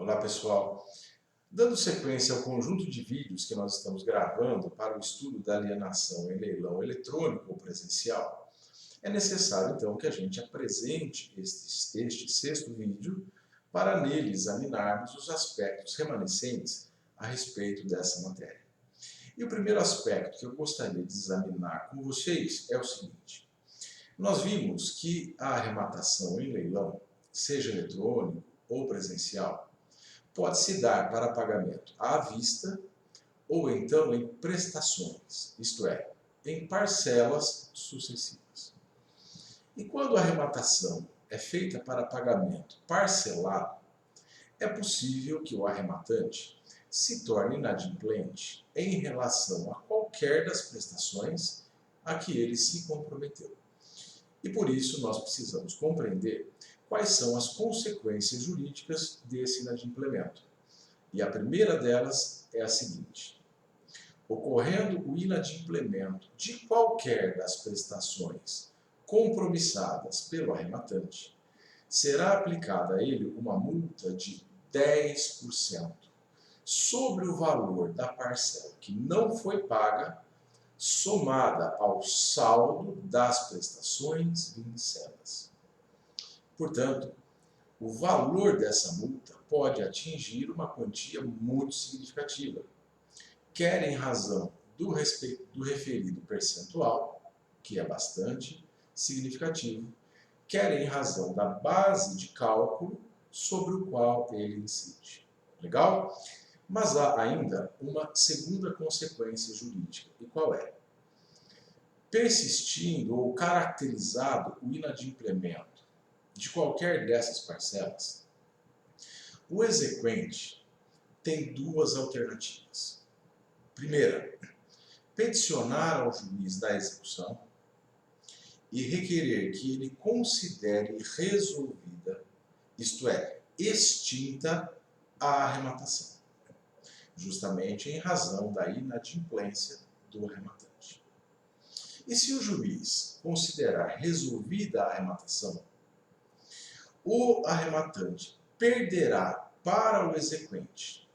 Olá pessoal, dando sequência ao conjunto de vídeos que nós estamos gravando para o estudo da alienação em leilão eletrônico ou presencial, é necessário então que a gente apresente este sexto vídeo para nele examinarmos os aspectos remanescentes a respeito dessa matéria. E o primeiro aspecto que eu gostaria de examinar com vocês é o seguinte: nós vimos que a arrematação em leilão, seja eletrônico ou presencial, pode se dar para pagamento à vista ou então em prestações, isto é, em parcelas sucessivas. E quando a arrematação é feita para pagamento parcelado, é possível que o arrematante se torne inadimplente em relação a qualquer das prestações a que ele se comprometeu. E por isso nós precisamos compreender quais são as consequências jurídicas desse inadimplemento. E a primeira delas é a seguinte: ocorrendo o inadimplemento de qualquer das prestações compromissadas pelo arrematante, será aplicada a ele uma multa de 10% sobre o valor da parcela que não foi paga, somada ao saldo das prestações vincedas. Portanto, o valor dessa multa pode atingir uma quantia muito significativa, quer em razão do referido percentual, que é bastante significativo, quer em razão da base de cálculo sobre o qual ele incide. Legal? Mas há ainda uma segunda consequência jurídica. E qual é? Persistindo ou caracterizado o inadimplemento de qualquer dessas parcelas, o exequente tem duas alternativas. Primeira, peticionar ao juiz da execução e requerer que ele considere resolvida, isto é, extinta, a arrematação, justamente em razão da inadimplência do arrematante. E se o juiz considerar resolvida a arrematação, o arrematante perderá para o exequente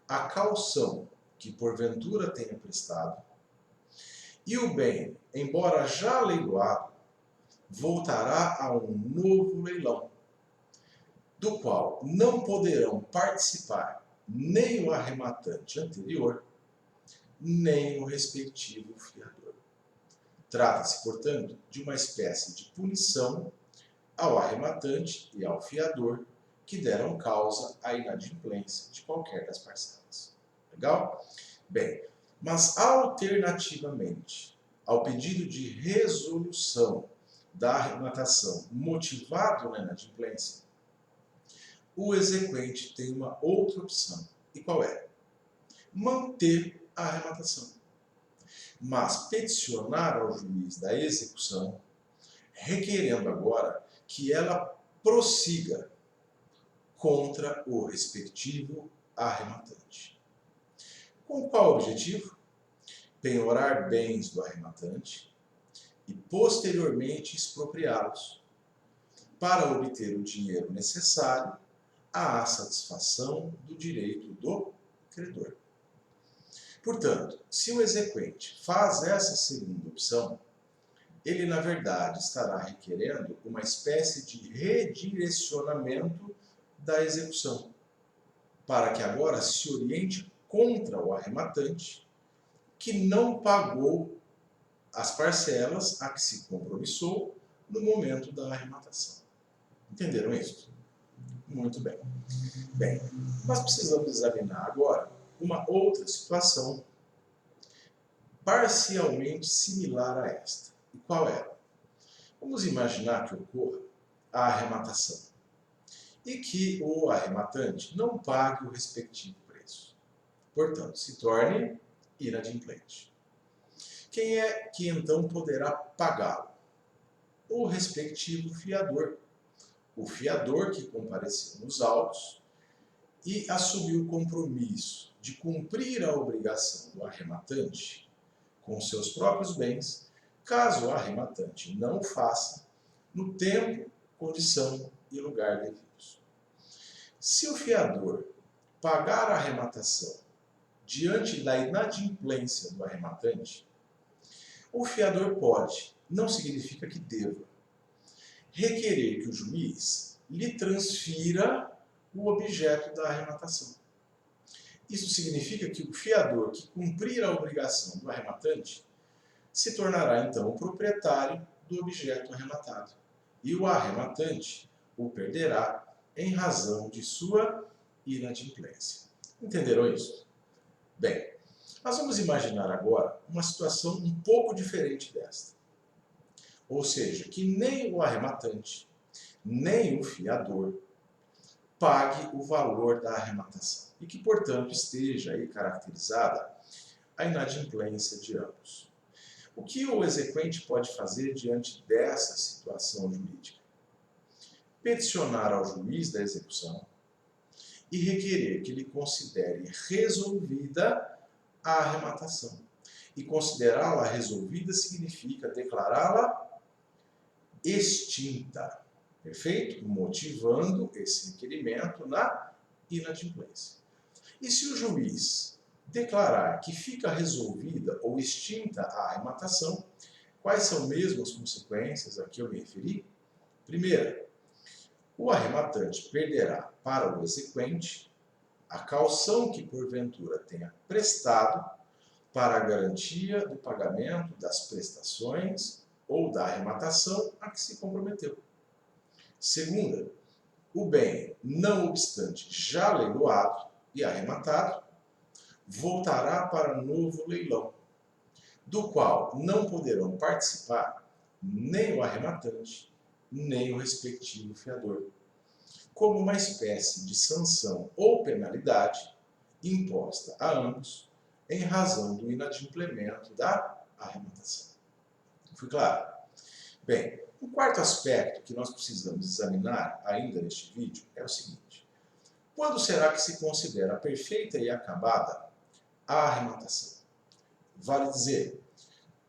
a caução que porventura tenha prestado, e o bem, embora já leiloado, voltará a um novo leilão, do qual não poderão participar nem o arrematante anterior, nem o respectivo fiador. Trata-se, portanto, de uma espécie de punição ao arrematante e ao fiador que deram causa à inadimplência de qualquer das parcelas. Legal? Bem, mas alternativamente ao pedido de resolução da arrematação motivado na inadimplência, o exequente tem uma outra opção. E qual é? Manter a arrematação, mas peticionar ao juiz da execução, requerendo agora que ela prossiga contra o respectivo arrematante. Com qual objetivo? Penhorar bens do arrematante e posteriormente expropriá-los, para obter o dinheiro necessário à satisfação do direito do credor. Portanto, se o exequente faz essa segunda opção, ele na verdade estará requerendo uma espécie de redirecionamento da execução, para que agora se oriente contra o arrematante que não pagou as parcelas a que se compromissou no momento da arrematação. Entenderam isso? Muito bem. Bem, nós precisamos examinar agora uma outra situação parcialmente similar a esta. E qual é? Vamos imaginar que ocorra a arrematação e que o arrematante não pague o respectivo preço. Portanto, se torne inadimplente. Quem é que então poderá pagá-lo? O respectivo fiador. O fiador que compareceu nos autos e assumiu o compromisso de cumprir a obrigação do arrematante com seus próprios bens, caso o arrematante não o faça no tempo, condição e lugar devidos. Se o fiador pagar a arrematação diante da inadimplência do arrematante, o fiador pode, não significa que deva, requerer que o juiz lhe transfira o objeto da arrematação. Isso significa que o fiador que cumprir a obrigação do arrematante se tornará então o proprietário do objeto arrematado, e o arrematante o perderá em razão de sua inadimplência. Entenderam isso? Bem, nós vamos imaginar agora uma situação um pouco diferente desta. Ou seja, que nem o arrematante, nem o fiador pague o valor da arrematação e que, portanto, esteja aí caracterizada a inadimplência de ambos. O que o exequente pode fazer diante dessa situação jurídica? Peticionar ao juiz da execução e requerer que ele considere resolvida a arrematação. E considerá-la resolvida significa declará-la extinta. Perfeito? Motivando esse requerimento na inadimplência. E se o juiz declarar que fica resolvida ou extinta a arrematação, quais são mesmo as consequências a que eu me referi? Primeira, o arrematante perderá para o exequente a caução que porventura tenha prestado para a garantia do pagamento das prestações ou da arrematação a que se comprometeu. Segunda, o bem, não obstante já leiloado e arrematado, voltará para novo leilão, do qual não poderão participar nem o arrematante, nem o respectivo fiador, como uma espécie de sanção ou penalidade imposta a ambos em razão do inadimplemento da arrematação. Foi claro? Bem, o quarto aspecto que nós precisamos examinar ainda neste vídeo é o seguinte: quando será que se considera perfeita e acabada a arrematação? Vale dizer,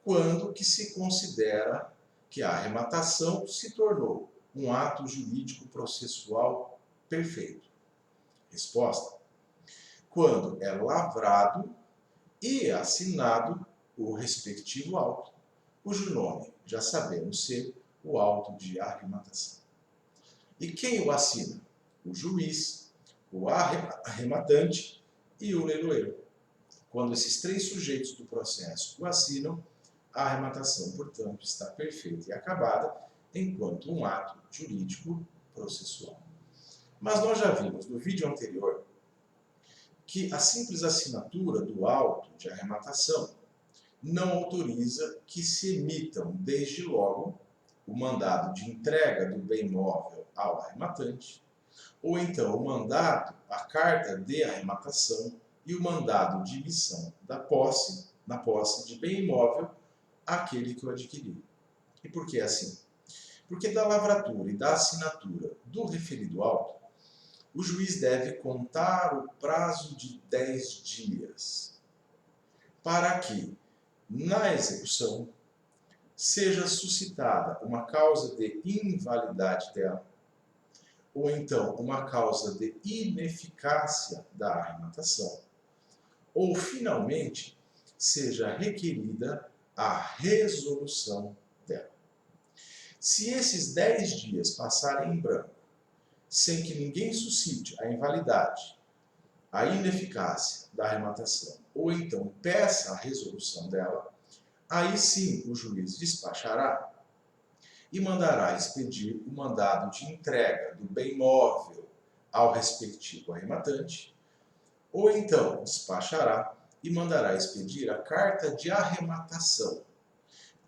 quando que se considera que a arrematação se tornou um ato jurídico processual perfeito? Resposta: quando é lavrado e assinado o respectivo auto, cujo nome já sabemos ser o auto de arrematação. E quem o assina? O juiz, o arrematante e o leiloeiro. Quando esses três sujeitos do processo o assinam, a arrematação, portanto, está perfeita e acabada enquanto um ato jurídico processual. Mas nós já vimos no vídeo anterior que a simples assinatura do auto de arrematação não autoriza que se emitam, desde logo, o mandado de entrega do bem móvel ao arrematante, ou então o mandado, a carta de arrematação e o mandado de emissão na posse de bem imóvel àquele que o adquiriu. E por que assim? Porque da lavratura e da assinatura do referido auto, o juiz deve contar o prazo de 10 dias para que, na execução, seja suscitada uma causa de invalidade dela, ou então uma causa de ineficácia da arrematação, ou, finalmente, seja requerida a resolução dela. Se esses 10 dias passarem em branco, sem que ninguém suscite a invalidade, a ineficácia da arrematação, ou então peça a resolução dela, aí sim o juiz despachará e mandará expedir o mandado de entrega do bem móvel ao respectivo arrematante, ou então despachará e mandará expedir a carta de arrematação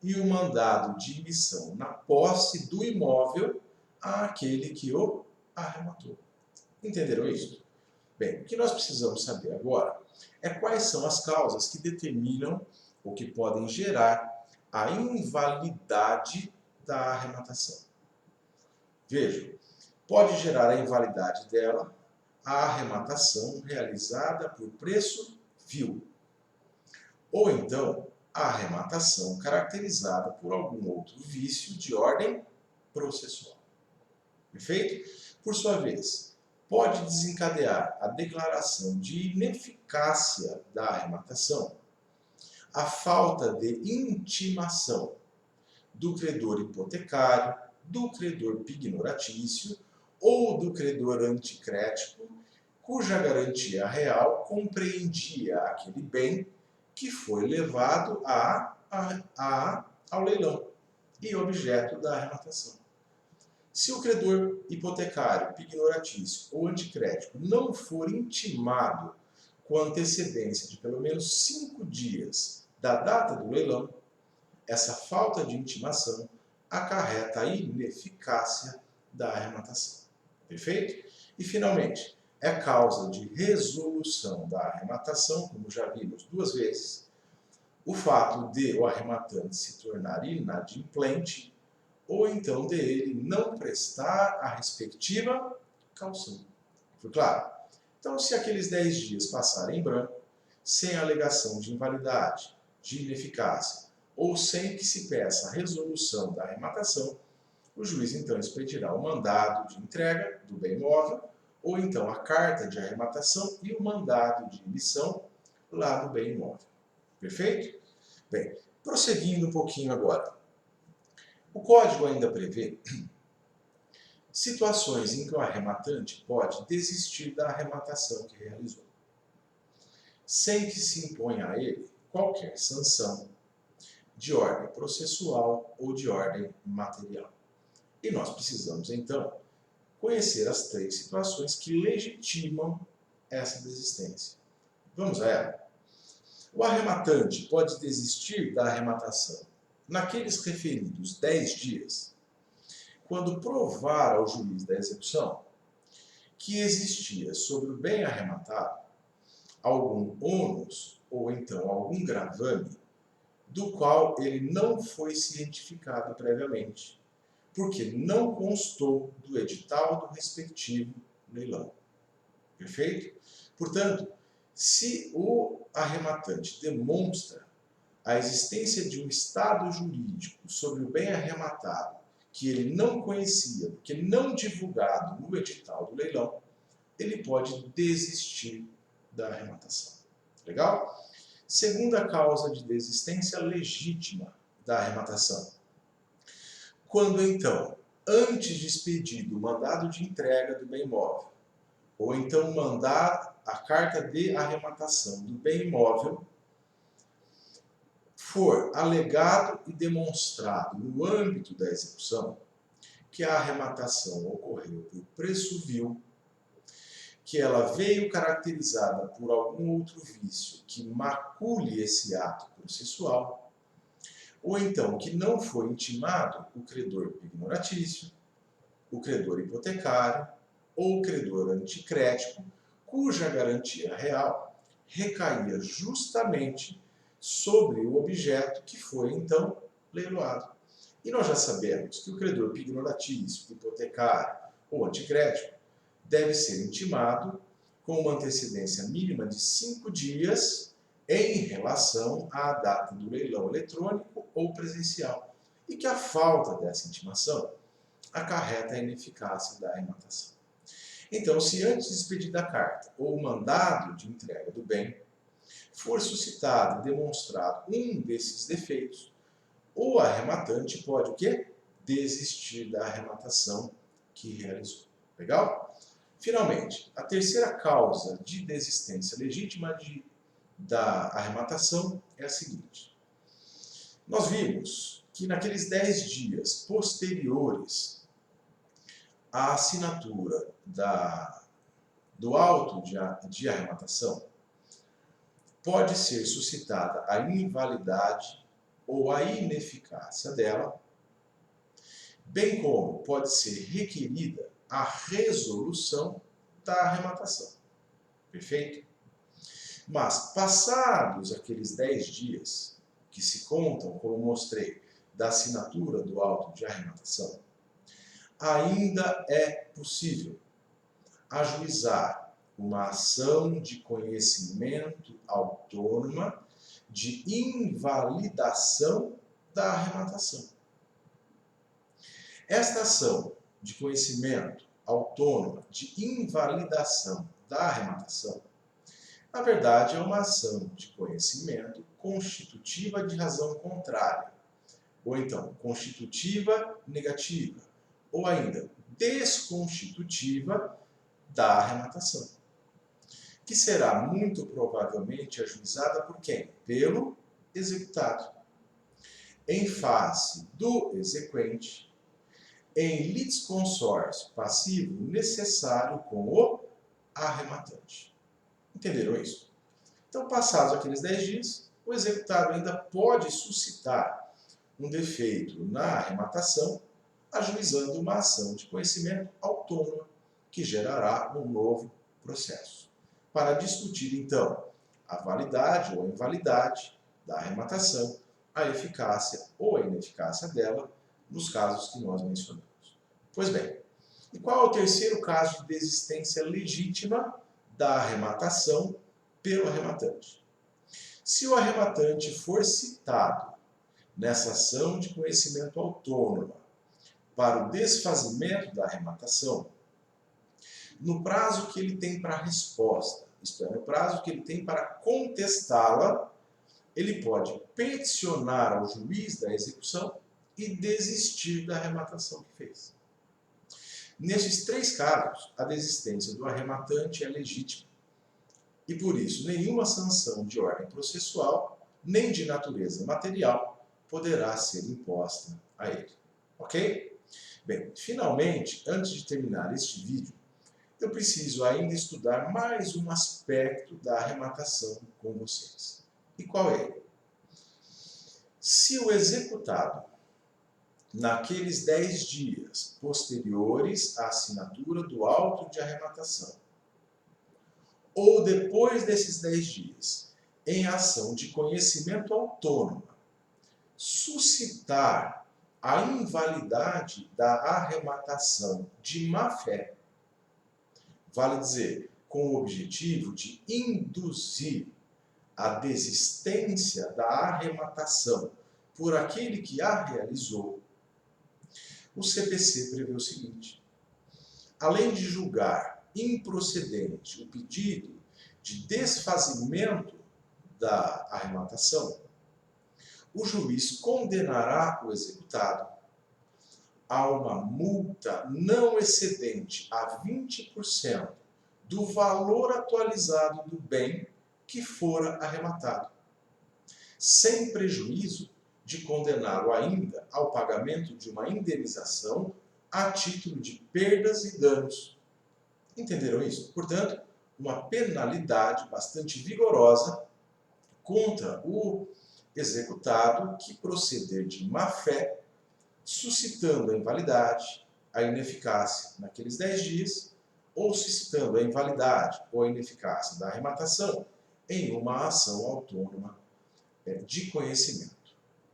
e o mandado de emissão na posse do imóvel àquele que o arrematou. Entenderam isso? Bem, o que nós precisamos saber agora é quais são as causas que determinam ou que podem gerar a invalidade da arrematação. Vejam, pode gerar a invalidade dela a arrematação realizada por preço vil, ou então a arrematação caracterizada por algum outro vício de ordem processual. Perfeito? Por sua vez, pode desencadear a declaração de ineficácia da arrematação, a falta de intimação do credor hipotecário, do credor pignoratício ou do credor anticrético, cuja garantia real compreendia aquele bem que foi levado ao leilão e objeto da arrematação. Se o credor hipotecário, pignoratício ou anticrético não for intimado com antecedência de pelo menos 5 dias da data do leilão, essa falta de intimação acarreta a ineficácia da arrematação. Perfeito? E, finalmente, é causa de resolução da arrematação, como já vimos 2 vezes, o fato de o arrematante se tornar inadimplente ou então de ele não prestar a respectiva caução. Foi claro? Então, se aqueles 10 dias passarem em branco, sem alegação de invalidade, de ineficácia, ou sem que se peça a resolução da arrematação, o juiz então expedirá o mandado de entrega do bem móvel, ou então a carta de arrematação e o mandado de emissão lá do bem imóvel. Perfeito? Bem, prosseguindo um pouquinho agora. O Código ainda prevê situações em que o arrematante pode desistir da arrematação que realizou, sem que se imponha a ele qualquer sanção de ordem processual ou de ordem material. E nós precisamos, então, conhecer as 3 situações que legitimam essa desistência. Vamos a ela. O arrematante pode desistir da arrematação naqueles referidos 10 dias, quando provar ao juiz da execução que existia sobre o bem arrematado algum ônus ou então algum gravame do qual ele não foi cientificado previamente, porque não constou do edital do respectivo leilão. Perfeito? Portanto, se o arrematante demonstra a existência de um estado jurídico sobre o bem arrematado que ele não conhecia, porque não divulgado no edital do leilão, ele pode desistir da arrematação. Legal? Segunda causa de desistência legítima da arrematação. Quando, então, antes de expedido o mandado de entrega do bem imóvel, ou então mandar a carta de arrematação do bem imóvel, for alegado e demonstrado no âmbito da execução que a arrematação ocorreu por preço vil, que ela veio caracterizada por algum outro vício que macule esse ato processual, ou então que não foi intimado o credor pignoratício, o credor hipotecário ou o credor anticrético, cuja garantia real recaía justamente sobre o objeto que foi, então, leiloado. E nós já sabemos que o credor pignoratício, hipotecário ou anticrético deve ser intimado com uma antecedência mínima de 5 dias em relação à data do leilão eletrônico ou presencial, e que a falta dessa intimação acarreta a ineficácia da arrematação. Então, se antes de expedida a carta ou o mandado de entrega do bem for suscitado e demonstrado um desses defeitos, o arrematante pode o quê? Desistir da arrematação que realizou. Legal? Finalmente, a terceira causa de desistência legítima da arrematação é a seguinte. Nós vimos que naqueles 10 dias posteriores à assinatura do auto de arrematação, pode ser suscitada a invalidade ou a ineficácia dela, bem como pode ser requerida a resolução da arrematação. Perfeito? Mas, passados aqueles 10 dias, que se contam, como mostrei, da assinatura do auto de arrematação, ainda é possível ajuizar uma ação de conhecimento autônoma de invalidação da arrematação. Esta ação de conhecimento autônoma de invalidação da arrematação, na verdade é uma ação de conhecimento constitutiva de razão contrária, ou então constitutiva negativa, ou ainda desconstitutiva da arrematação, que será muito provavelmente ajuizada por quem? Pelo executado, em face do exequente, em litisconsórcio passivo necessário com o arrematante. Entenderam isso? Então, passados aqueles 10 dias, o executado ainda pode suscitar um defeito na arrematação, ajuizando uma ação de conhecimento autônoma, que gerará um novo processo, para discutir, então, a validade ou a invalidade da arrematação, a eficácia ou a ineficácia dela, nos casos que nós mencionamos. Pois bem, e qual é o terceiro caso de desistência legítima da arrematação pelo arrematante? Se o arrematante for citado nessa ação de conhecimento autônoma para o desfazimento da arrematação, no prazo que ele tem para a resposta, isto é, no prazo que ele tem para contestá-la, ele pode peticionar ao juiz da execução e desistir da arrematação que fez. Nesses 3 casos, a desistência do arrematante é legítima e, por isso, nenhuma sanção de ordem processual, nem de natureza material, poderá ser imposta a ele. Ok? Bem, finalmente, antes de terminar este vídeo, eu preciso ainda estudar mais um aspecto da arrematação com vocês. E qual é ele? Se o executado, naqueles 10 dias posteriores à assinatura do auto de arrematação, ou depois desses 10 dias, em ação de conhecimento autônoma, suscitar a invalidade da arrematação de má-fé, vale dizer, com o objetivo de induzir a desistência da arrematação por aquele que a realizou, o CPC prevê o seguinte: além de julgar improcedente o pedido de desfazimento da arrematação, o juiz condenará o executado a uma multa não excedente a 20% do valor atualizado do bem que fora arrematado, sem prejuízo de condená-lo ainda ao pagamento de uma indenização a título de perdas e danos. Entenderam isso? Portanto, uma penalidade bastante vigorosa contra o executado que proceder de má-fé, suscitando a invalidade, a ineficácia naqueles 10 dias, ou suscitando a invalidade ou a ineficácia da arrematação em uma ação autônoma de conhecimento.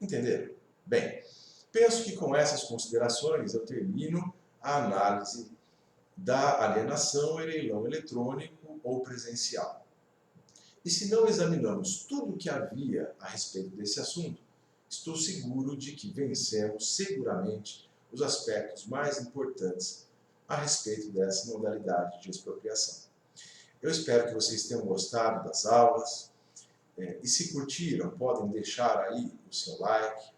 Entenderam? Bem, penso que com essas considerações eu termino a análise da alienação em leilão eletrônico ou presencial. E se não examinamos tudo o que havia a respeito desse assunto, estou seguro de que vencemos seguramente os aspectos mais importantes a respeito dessa modalidade de expropriação. Eu espero que vocês tenham gostado das aulas, e se curtiram, podem deixar aí o seu like.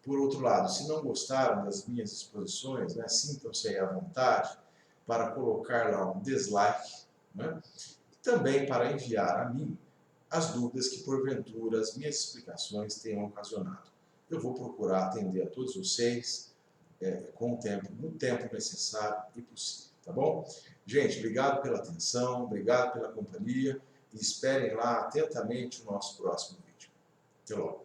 Por outro lado, se não gostaram das minhas exposições, sintam-se aí à vontade para colocar lá um dislike, e também para enviar a mim as dúvidas que porventura as minhas explicações tenham ocasionado. Eu vou procurar atender a todos vocês no tempo necessário e possível, tá bom? Gente, obrigado pela atenção, obrigado pela companhia e esperem lá atentamente o nosso próximo vídeo. Até logo.